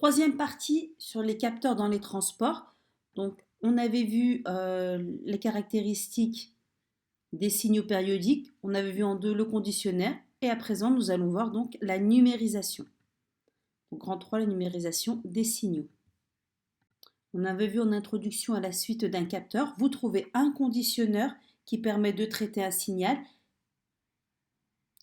Troisième partie sur les capteurs dans les transports. Donc, on avait vu les caractéristiques des signaux périodiques. On avait vu en deux le conditionnaire. Et à présent, nous allons voir donc la numérisation. Donc, grand 3, la numérisation des signaux. On avait vu en introduction à la suite d'un capteur, vous trouvez un conditionneur qui permet de traiter un signal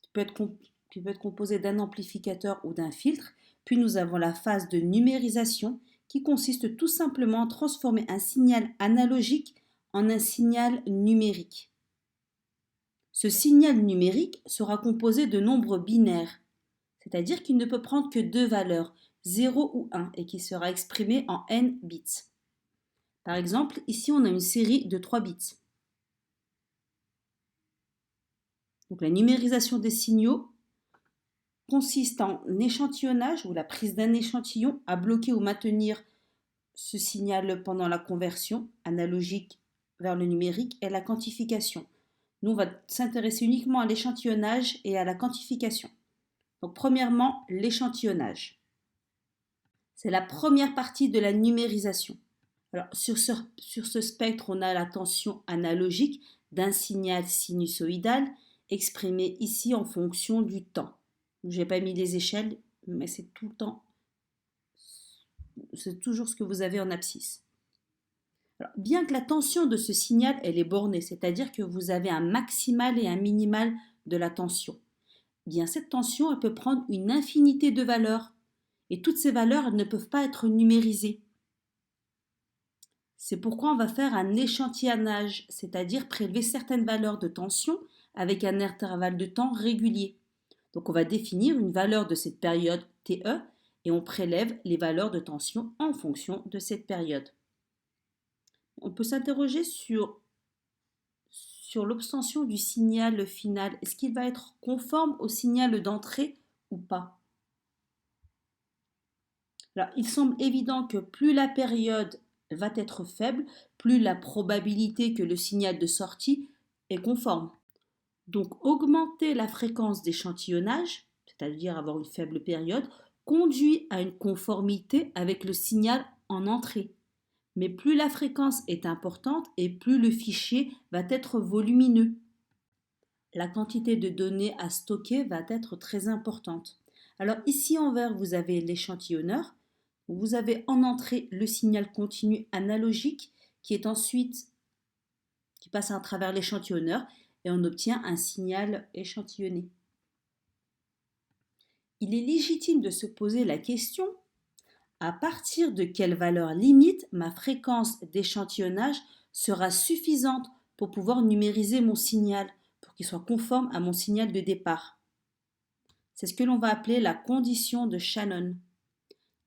qui peut être composé d'un amplificateur ou d'un filtre. Puis nous avons la phase de numérisation qui consiste tout simplement à transformer un signal analogique en un signal numérique. Ce signal numérique sera composé de nombres binaires, c'est-à-dire qu'il ne peut prendre que deux valeurs, 0 ou 1, et qui sera exprimé en n bits. Par exemple, ici on a une série de 3 bits. Donc la numérisation des signaux consiste en échantillonnage ou la prise d'un échantillon à bloquer ou maintenir ce signal pendant la conversion analogique vers le numérique et la quantification. Nous, on va s'intéresser uniquement à l'échantillonnage et à la quantification. Donc, premièrement, l'échantillonnage. C'est la première partie de la numérisation. Alors, sur ce spectre, on a la tension analogique d'un signal sinusoïdal exprimé ici en fonction du temps. Je n'ai pas mis les échelles, mais c'est tout le temps, c'est toujours ce que vous avez en abscisse. Alors, bien que la tension de ce signal, elle est bornée, c'est-à-dire que vous avez un maximal et un minimal de la tension, bien cette tension, elle peut prendre une infinité de valeurs. Et toutes ces valeurs, elles ne peuvent pas être numérisées. C'est pourquoi on va faire un échantillonnage, c'est-à-dire prélever certaines valeurs de tension avec un intervalle de temps régulier. Donc on va définir une valeur de cette période TE et on prélève les valeurs de tension en fonction de cette période. On peut s'interroger sur l'obtention du signal final. Est-ce qu'il va être conforme au signal d'entrée ou pas? Alors, il semble évident que plus la période va être faible, plus la probabilité que le signal de sortie est conforme. Donc, augmenter la fréquence d'échantillonnage, c'est-à-dire avoir une faible période, conduit à une conformité avec le signal en entrée. Mais plus la fréquence est importante et plus le fichier va être volumineux. La quantité de données à stocker va être très importante. Alors ici en vert, vous avez l'échantillonneur. Vous avez en entrée le signal continu analogique qui passe à travers l'échantillonneur et on obtient un signal échantillonné. Il est légitime de se poser la question: à partir de quelle valeur limite ma fréquence d'échantillonnage sera suffisante pour pouvoir numériser mon signal, pour qu'il soit conforme à mon signal de départ? C'est ce que l'on va appeler la condition de Shannon,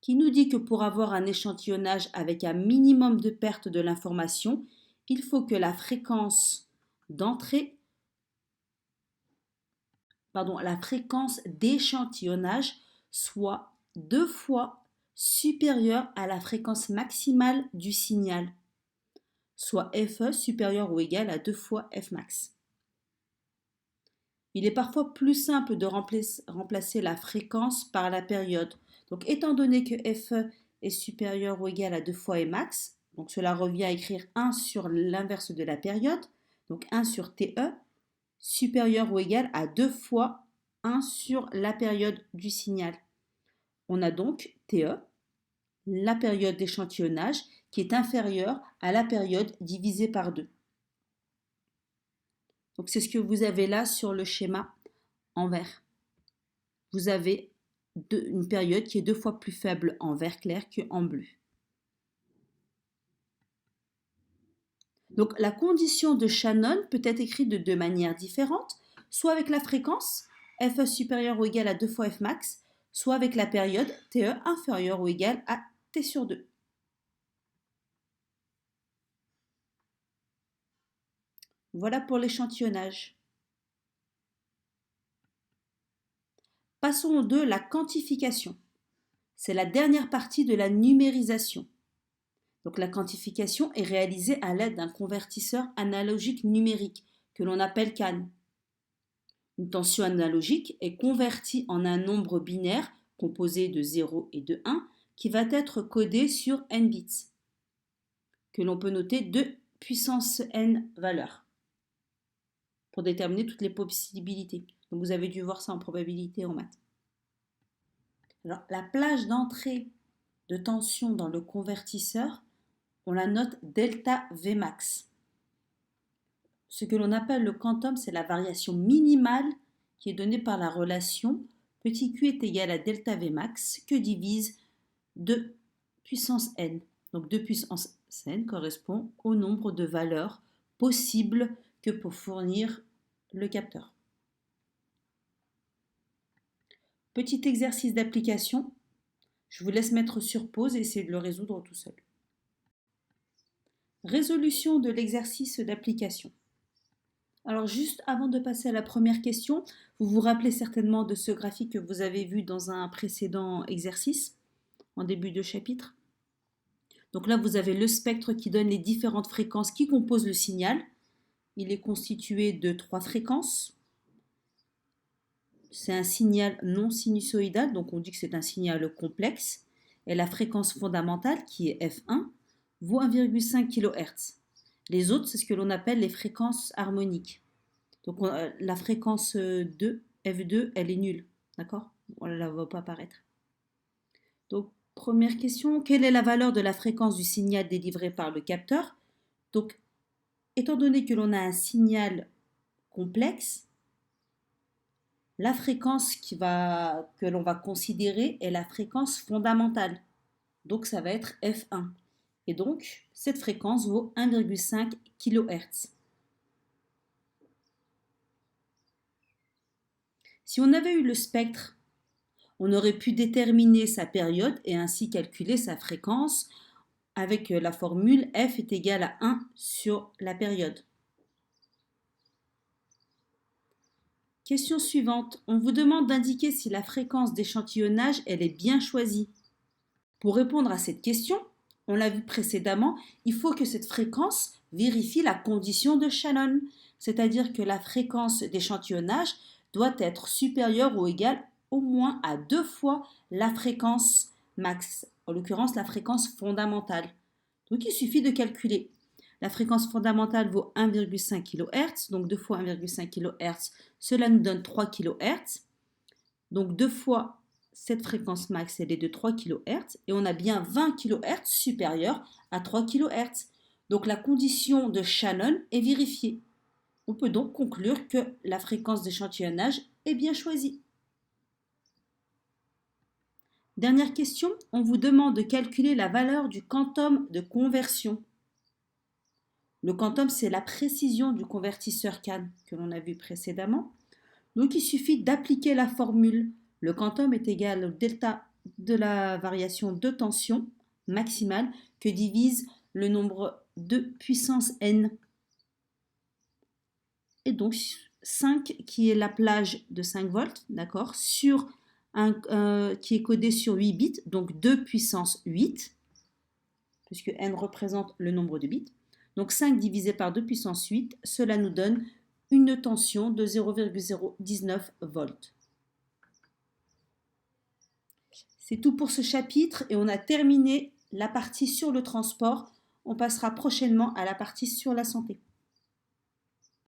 qui nous dit que pour avoir un échantillonnage avec un minimum de perte de l'information, il faut que la fréquence d'échantillonnage soit 2 fois supérieure à la fréquence maximale du signal, soit Fe supérieur ou égal à 2 fois Fmax. Il est parfois plus simple de remplacer la fréquence par la période. Donc, étant donné que Fe est supérieur ou égal à 2 fois Emax, donc cela revient à écrire 1 sur l'inverse de la période, donc 1 sur Te, supérieur ou égal à 2 fois 1 sur la période du signal. On a donc Te, la période d'échantillonnage, qui est inférieure à la période divisée par 2. Donc c'est ce que vous avez là sur le schéma en vert. Vous avez une période qui est 2 fois plus faible en vert clair qu'en bleu. Donc la condition de Shannon peut être écrite de deux manières différentes, soit avec la fréquence Fe supérieur ou égal à 2 fois Fmax, soit avec la période Te inférieure ou égal à T sur 2. Voilà pour l'échantillonnage. Passons au 2, la quantification. C'est la dernière partie de la numérisation. Donc la quantification est réalisée à l'aide d'un convertisseur analogique numérique que l'on appelle CAN. Une tension analogique est convertie en un nombre binaire composé de 0 et de 1 qui va être codé sur n bits, que l'on peut noter 2 puissance n valeurs pour déterminer toutes les possibilités. Donc vous avez dû voir ça en probabilité en maths. Alors, la plage d'entrée de tension dans le convertisseur, on la note delta Vmax. Ce que l'on appelle le quantum, c'est la variation minimale qui est donnée par la relation petit q est égal à delta Vmax que divise 2 puissance n. Donc 2 puissance n correspond au nombre de valeurs possibles que peut fournir le capteur. Petit exercice d'application. Je vous laisse mettre sur pause et essayer de le résoudre tout seul. Résolution de l'exercice d'application. Alors juste avant de passer à la première question, vous vous rappelez certainement de ce graphique que vous avez vu dans un précédent exercice, en début de chapitre. Donc là, vous avez le spectre qui donne les différentes fréquences qui composent le signal. Il est constitué de 3 fréquences. C'est un signal non sinusoïdal, donc on dit que c'est un signal complexe. Et la fréquence fondamentale, qui est F1, vaut 1,5 kHz. Les autres, c'est ce que l'on appelle les fréquences harmoniques. Donc la fréquence 2, F2, elle est nulle. D'accord? On ne la voit pas apparaître. Donc, première question, quelle est la valeur de la fréquence du signal délivré par le capteur? Donc, étant donné que l'on a un signal complexe, la fréquence que l'on va considérer est la fréquence fondamentale. Donc, ça va être F1. Et donc, cette fréquence vaut 1,5 kHz. Si on avait eu le spectre, on aurait pu déterminer sa période et ainsi calculer sa fréquence avec la formule f est égal à 1 sur la période. Question suivante. On vous demande d'indiquer si la fréquence d'échantillonnage elle est bien choisie. Pour répondre à cette question, on l'a vu précédemment, il faut que cette fréquence vérifie la condition de Shannon, c'est-à-dire que la fréquence d'échantillonnage doit être supérieure ou égale au moins à 2 fois la fréquence max, en l'occurrence la fréquence fondamentale. Donc il suffit de calculer. La fréquence fondamentale vaut 1,5 kHz, donc 2 fois 1,5 kHz, cela nous donne 3 kHz. Donc 2 fois cette fréquence max, elle est de 3 kHz, et on a bien 20 kHz supérieur à 3 kHz. Donc la condition de Shannon est vérifiée. On peut donc conclure que la fréquence d'échantillonnage est bien choisie. Dernière question, on vous demande de calculer la valeur du quantum de conversion. Le quantum, c'est la précision du convertisseur CAN que l'on a vu précédemment. Donc, il suffit d'appliquer la formule. Le quantum est égal au delta de la variation de tension maximale que divise le nombre de puissance n. Et donc, 5 qui est la plage de 5 volts, d'accord, sur qui est codé sur 8 bits, donc 2 puissance 8, puisque n représente le nombre de bits. Donc 5 divisé par 2 puissance 8, cela nous donne une tension de 0,019 volts. C'est tout pour ce chapitre et on a terminé la partie sur le transport. On passera prochainement à la partie sur la santé.